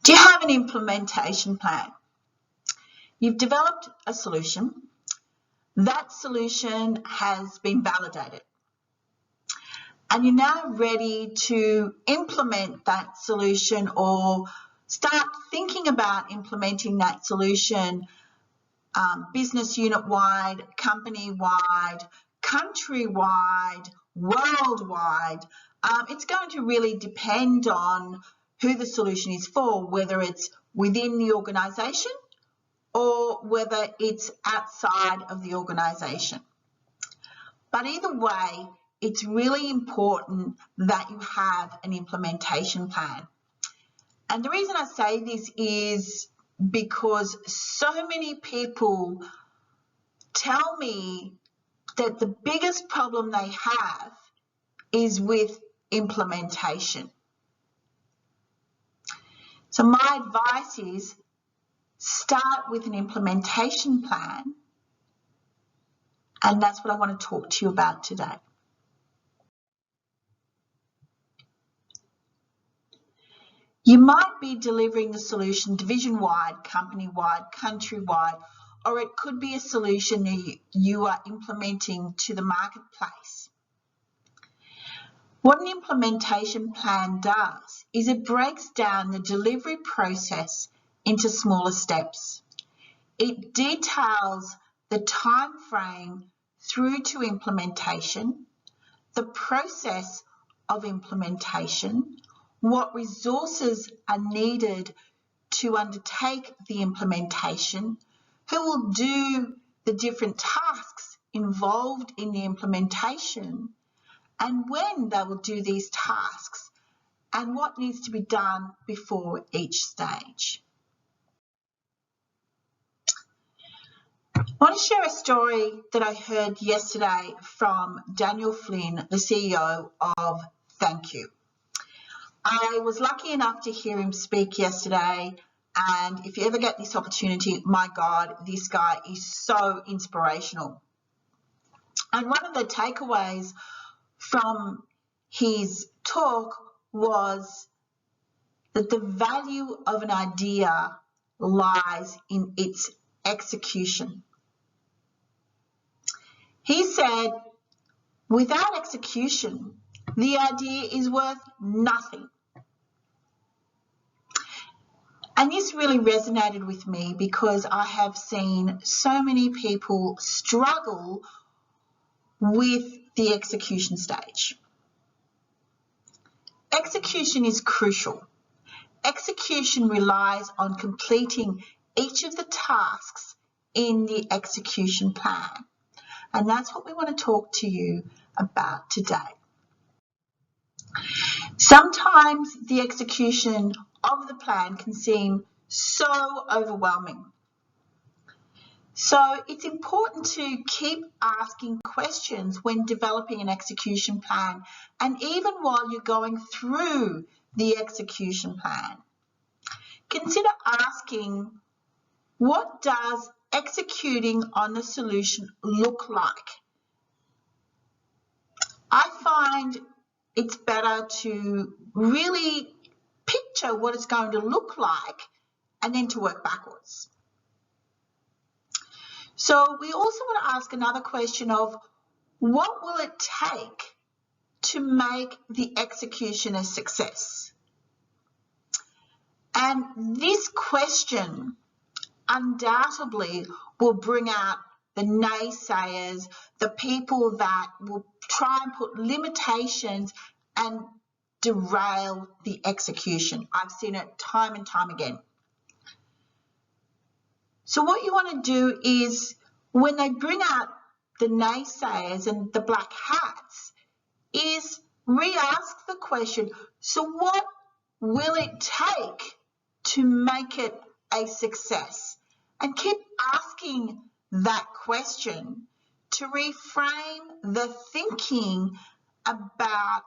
Do you have an implementation plan? You've developed a solution. That solution has been validated. And you're now ready to implement that solution or start thinking about implementing that solution business unit-wide, company-wide, country-wide, worldwide. It's going to really depend on who the solution is for, whether it's within the organisation or whether it's outside of the organisation. But either way, it's really important that you have an implementation plan. And the reason I say this is because so many people tell me that the biggest problem they have is with implementation. So my advice is start with an implementation plan, and that's what I want to talk to you about today. You might be delivering the solution division-wide, company-wide, country-wide, or it could be a solution you are implementing to the marketplace. What an implementation plan does is it breaks down the delivery process into smaller steps. It details the time frame through to implementation, the process of implementation, what resources are needed to undertake the implementation, who will do the different tasks involved in the implementation, and when they will do these tasks, and what needs to be done before each stage. I want to share a story that I heard yesterday from Daniel Flynn, the CEO of ThankYou. I was lucky enough to hear him speak yesterday, and if you ever get this opportunity, my God, this guy is so inspirational. And one of the takeaways from his talk was that the value of an idea lies in its execution. He said, without execution, the idea is worth nothing. And this really resonated with me because I have seen so many people struggle with the execution stage. Execution is crucial. Execution relies on completing each of the tasks in the execution plan. And that's what we want to talk to you about today. Sometimes the execution of the plan can seem so overwhelming. So it's important to keep asking questions when developing an execution plan, and even while you're going through the execution plan. Consider asking, what does executing on the solution look like? I find it's better to really picture what it's going to look like and then to work backwards. So we also want to ask another question of, what will it take to make the execution a success? And this question undoubtedly will bring out the naysayers, the people that will try and put limitations and derail the execution. I've seen it time and time again. So what you want to do is, when they bring out the naysayers and the black hats, is re-ask the question, so what will it take to make it a success? And keep asking that question to reframe the thinking about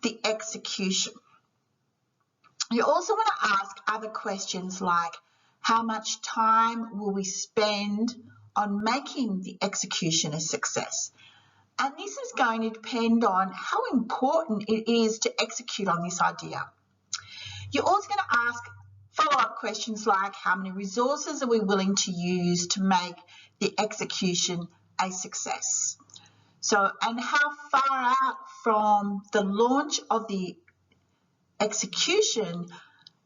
the execution. You also want to ask other questions like, how much time will we spend on making the execution a success? And this is going to depend on how important it is to execute on this idea. You're also going to ask follow-up questions like how many resources are we willing to use to make the execution a success? So, and how far out from the launch of the execution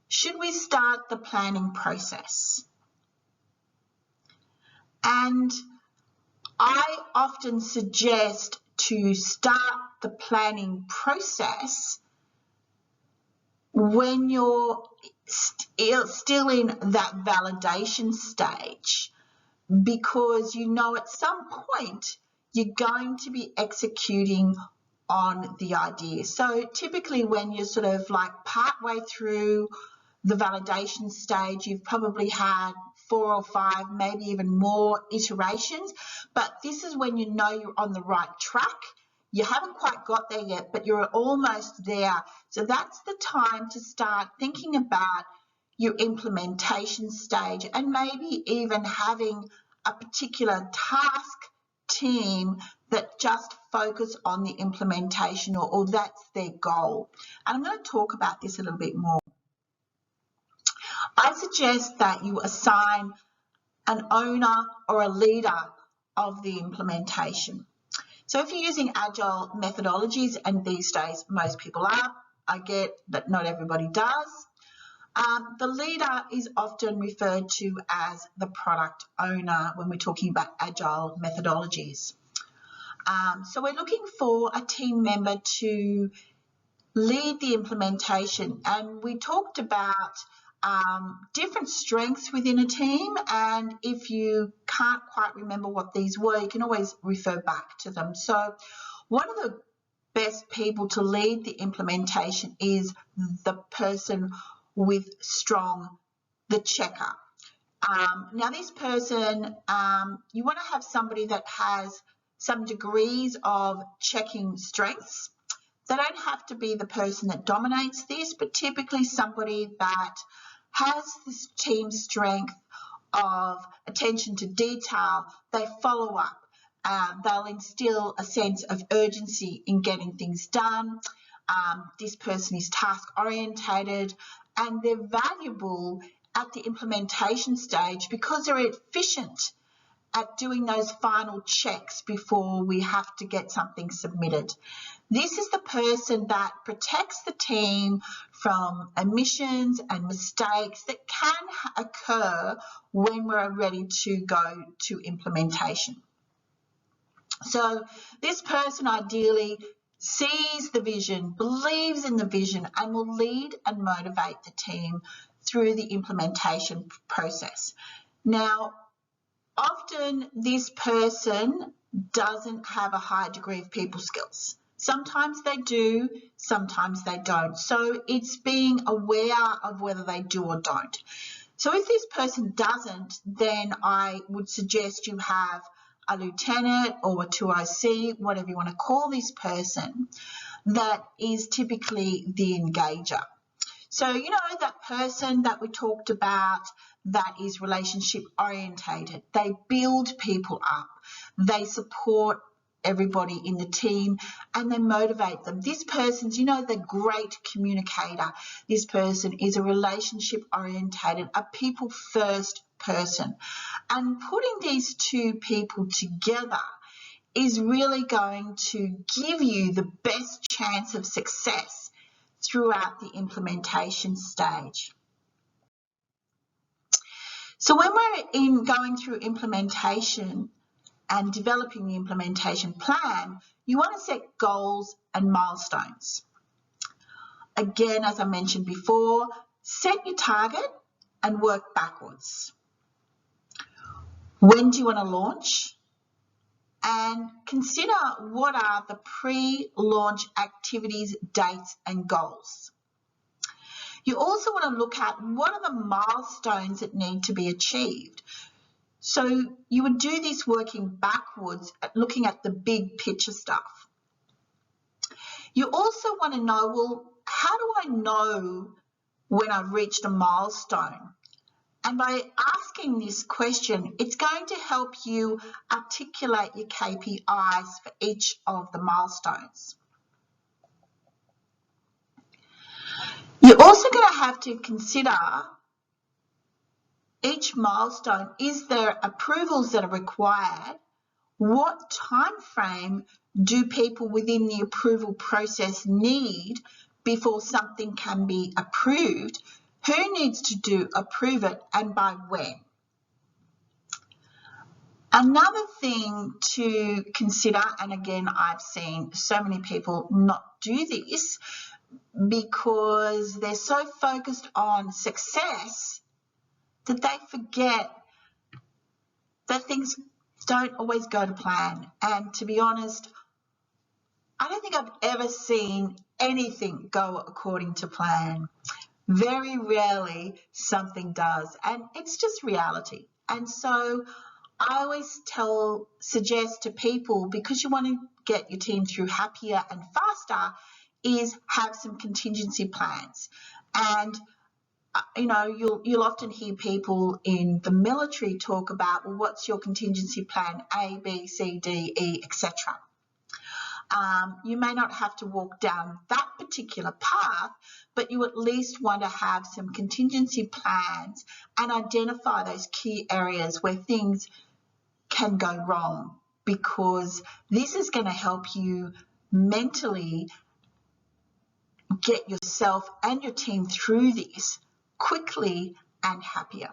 should we start the planning process? And I often suggest to start the planning process when you're still in that validation stage, because you know at some point you're going to be executing on the idea. So typically when you're sort of like partway through the validation stage, you've probably had 4 or 5, maybe even more iterations, but this is when you know you're on the right track. You haven't quite got there yet, but you're almost there. So that's the time to start thinking about your implementation stage, and maybe even having a particular task team that just focus on the implementation, or that's their goal. And I'm going to talk about this a little bit more. I suggest that you assign an owner or a leader of the implementation. So if you're using agile methodologies, and these days most people are, I get that not everybody does, the leader is often referred to as the product owner when we're talking about agile methodologies. So we're looking for a team member to lead the implementation, and we talked about different strengths within a team, and if you can't quite remember what these were, you can always refer back to them. So one of the best people to lead the implementation is the person with the checker. Now this person, you want to have somebody that has some degrees of checking strengths. They don't have to be the person that dominates this, but typically somebody that has this team strength of attention to detail. They follow up. They'll instill a sense of urgency in getting things done. This person is task orientated, and they're valuable at the implementation stage because they're efficient at doing those final checks before we have to get something submitted. This is the person that protects the team from omissions and mistakes that can occur when we're ready to go to implementation. So this person ideally sees the vision, believes in the vision, and will lead and motivate the team through the implementation process. Now, often this person doesn't have a high degree of people skills. Sometimes they do, sometimes they don't. So it's being aware of whether they do or don't. So if this person doesn't, then I would suggest you have a lieutenant or a 2IC, whatever you want to call this person, that is typically the engager. So, you know, that person that we talked about that is relationship orientated. They build people up. They support everybody in the team, and they motivate them. This person's, you know, the great communicator. This person is a relationship orientated, a people first person. And putting these two people together is really going to give you the best chance of success throughout the implementation stage. So when we're going through implementation and developing the implementation plan, you want to set goals and milestones. Again, as I mentioned before, set your target and work backwards. When do you want to launch? And consider what are the pre-launch activities, dates, and goals. You also want to look at what are the milestones that need to be achieved. So you would do this working backwards, looking at the big picture stuff. You also want to know, well, how do I know when I've reached a milestone? And by asking this question, it's going to help you articulate your KPIs for each of the milestones. You're also going going to have to consider each milestone. Is there approvals that are required? What time frame do people within the approval process need before something can be approved? Who needs to approve it, and by when? Another thing to consider, and again, I've seen so many people not do this because they're so focused on success that they forget that things don't always go to plan. And to be honest, I don't think I've ever seen anything go according to plan. Very rarely something does, and it's just reality. And so I always suggest to people, because you want to get your team through happier and faster, is have some contingency plans. And you'll often hear people in the military talk about, well, what's your contingency plan? A, B, C, D, E, etc. You may not have to walk down that particular path, but you at least want to have some contingency plans and identify those key areas where things can go wrong, because this is going to help you mentally get yourself and your team through this quickly and happier.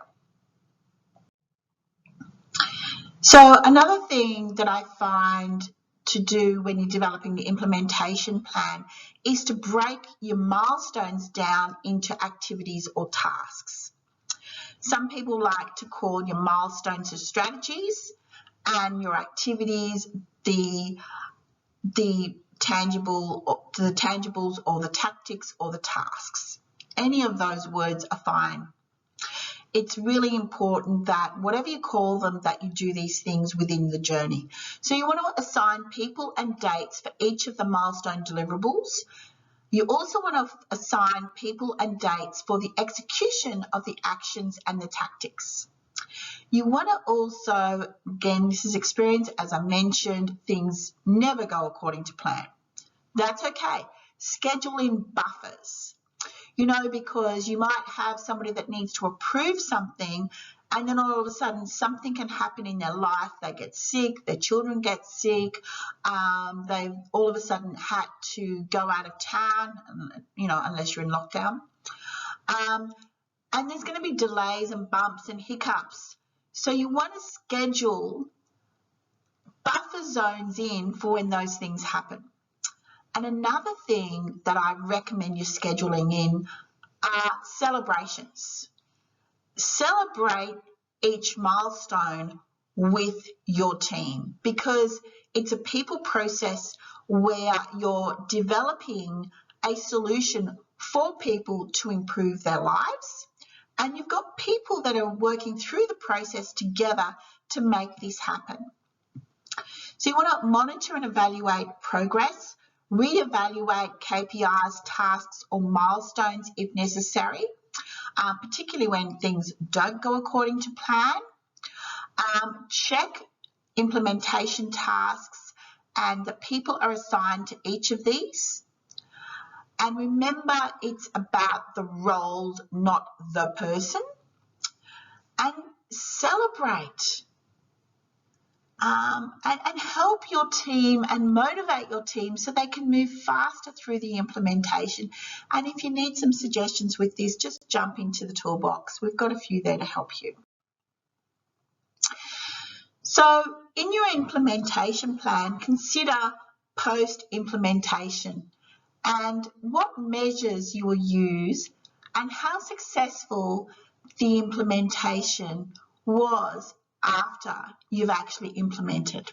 So another thing that I find to do when you're developing the implementation plan is to break your milestones down into activities or tasks. Some people like to call your milestones as strategies and your activities the tangibles or the tactics or the tasks. Any of those words are fine. It's really important that whatever you call them, that you do these things within the journey. So you want to assign people and dates for each of the milestone deliverables. You also want to assign people and dates for the execution of the actions and the tactics. You want to also, again, this is experience, as I mentioned, things never go according to plan. That's okay. Schedule in buffers. Because you might have somebody that needs to approve something, and then all of a sudden something can happen in their life. They get sick, their children get sick, they've all of a sudden had to go out of town, unless you're in lockdown. And there's going to be delays and bumps and hiccups. So you want to schedule buffer zones in for when those things happen. And another thing that I recommend you scheduling in are celebrations. Celebrate each milestone with your team, because it's a people process where you're developing a solution for people to improve their lives, and you've got people that are working through the process together to make this happen. So you want to monitor and evaluate progress, reevaluate KPIs, tasks or milestones if necessary, particularly when things don't go according to plan. Check implementation tasks and the people are assigned to each of these. And remember, it's about the roles, not the person. And celebrate. And help your team and motivate your team so they can move faster through the implementation. And if you need some suggestions with this, just jump into the toolbox. We've got a few there to help you. So in your implementation plan, consider post-implementation and what measures you will use and how successful the implementation was after you've actually implemented.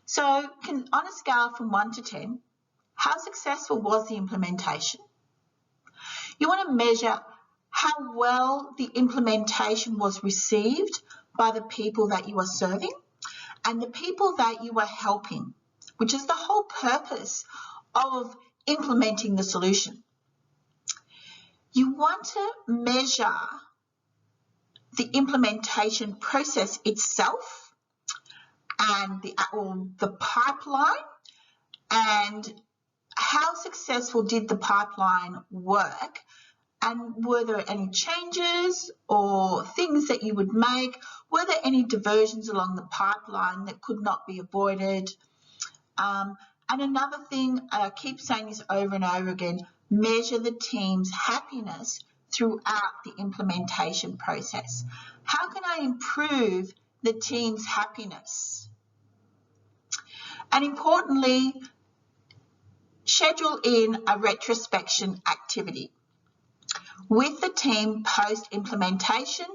So on a scale from 1 to 10, how successful was the implementation? You want to measure how well the implementation was received by the people that you are serving and the people that you are helping, which is the whole purpose of implementing the solution. You want to measure the implementation process itself and the pipeline, and how successful did the pipeline work, And were there any changes or things that you would make? Were there any diversions along the pipeline that could not be avoided? And another thing, I keep saying this over and over again, measure the team's happiness throughout the implementation process. How can I improve the team's happiness? And importantly, schedule in a retrospection activity with the team post-implementation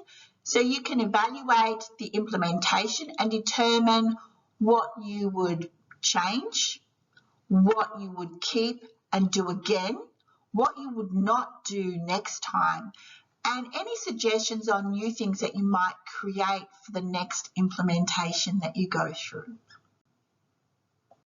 so you can evaluate the implementation and determine what you would change, what you would keep and do again, what you would not do next time, and any suggestions on new things that you might create for the next implementation that you go through.